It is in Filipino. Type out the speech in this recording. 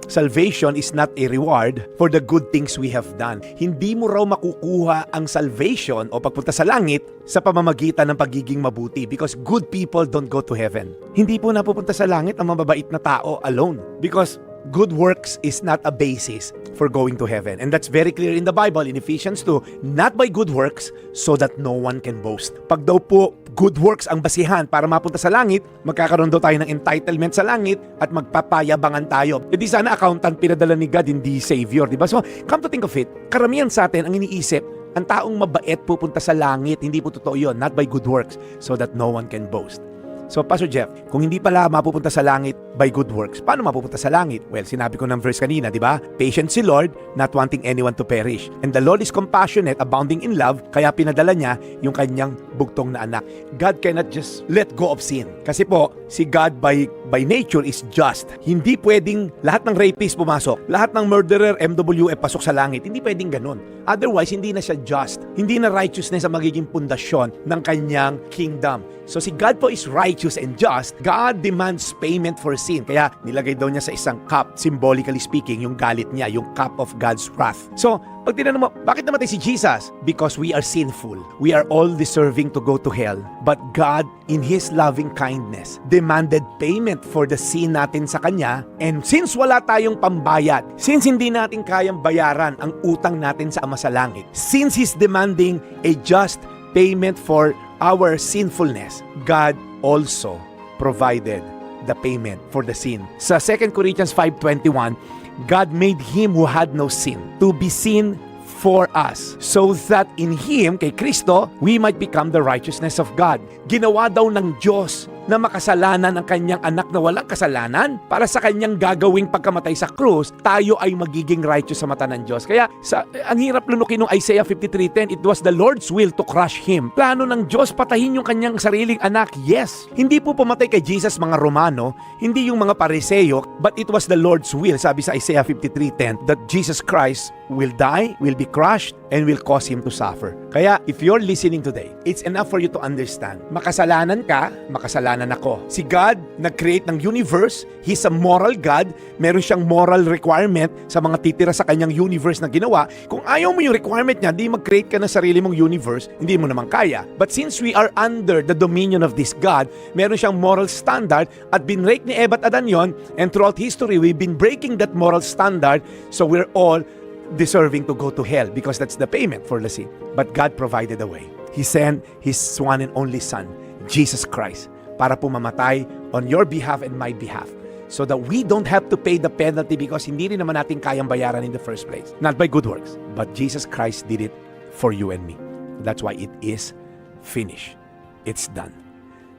salvation is not a reward for the good things we have done. Hindi mo raw makukuha ang salvation o pagpunta sa langit sa pamamagitan ng pagiging mabuti because good people don't go to heaven. Hindi po napupunta sa langit ang mababait na tao alone because good works is not a basis for going to heaven. And that's very clear in the Bible, in Ephesians 2, not by good works so that no one can boast. Pag daw po good works ang basihan para mapunta sa langit, magkakaroon daw tayo ng entitlement sa langit at magpapayabangan tayo. E di sana accountant pinadala ni God, hindi Savior, diba? So, come to think of it, karamihan sa atin ang iniisip, ang taong mabait pupunta sa langit, hindi po totoo yun, not by good works so that no one can boast. So, Pastor Jeff, kung hindi pala mapupunta sa langit by good works, paano mapupunta sa langit? Well, sinabi ko ng verse kanina, di ba? Patient si Lord, not wanting anyone to perish. And the Lord is compassionate, abounding in love, kaya pinadala niya yung kanyang bugtong na anak. God cannot just let go of sin. Kasi po, si God by nature is just. Hindi pwedeng lahat ng rapist pumasok, lahat ng murderer, MWF pasok sa langit. Hindi pwedeng ganun. Otherwise, hindi na siya just. Hindi na righteousness ang magiging pundasyon ng kanyang kingdom. So si God po is righteous and just. God demands payment for sin. Kaya nilagay daw niya sa isang cup, symbolically speaking, yung galit niya, yung cup of God's wrath. So, pag tinanong mo, bakit namatay si Jesus? Because we are sinful. We are all deserving to go to hell. But God, in His loving kindness, demanded payment for the sin natin sa Kanya. And since wala tayong pambayad, since hindi natin kayang bayaran ang utang natin sa Ama sa Langit, since He's demanding a just payment for our sinfulness, God also provided the payment for the sin. Sa 2 Corinthians 5:21, God made Him who had no sin to be sin for us, so that in Him, kay Kristo, we might become the righteousness of God. Ginawa daw ng Diyos na makasalanan ang kanyang anak na walang kasalanan para sa kanyang gagawing pagkamatay sa krus, tayo ay magiging righteous sa mata ng Diyos. Kaya ang hirap lunukin ng Isaiah 53:10, it was the Lord's will to crush Him. Plano ng Diyos patayin yung kanyang sariling anak. Yes, hindi po pumatay kay Jesus mga Romano, hindi yung mga Pariseo, but it was the Lord's will, sabi sa Isaiah 53:10, that Jesus Christ will die, will be crushed, and will cause Him to suffer. Kaya, if you're listening today, it's enough for you to understand. Makasalanan ka, makasalanan ako. Si God, nag-create ng universe, He's a moral God, meron siyang moral requirement sa mga titira sa kanyang universe na ginawa. Kung ayaw mo yung requirement niya, di mag-create ka ng sarili mong universe, hindi mo naman kaya. But since we are under the dominion of this God, meron siyang moral standard at binrake ni Eva at Adan yon, and throughout history, we've been breaking that moral standard, so we're all deserving to go to hell because that's the payment for the sin. But God provided a way. He sent His one and only Son, Jesus Christ, para pumamatay on your behalf and my behalf, so that we don't have to pay the penalty because hindi rin naman natin kayang bayaran in the first place. Not by good works, but Jesus Christ did it for you and me. That's why it is finished. It's done.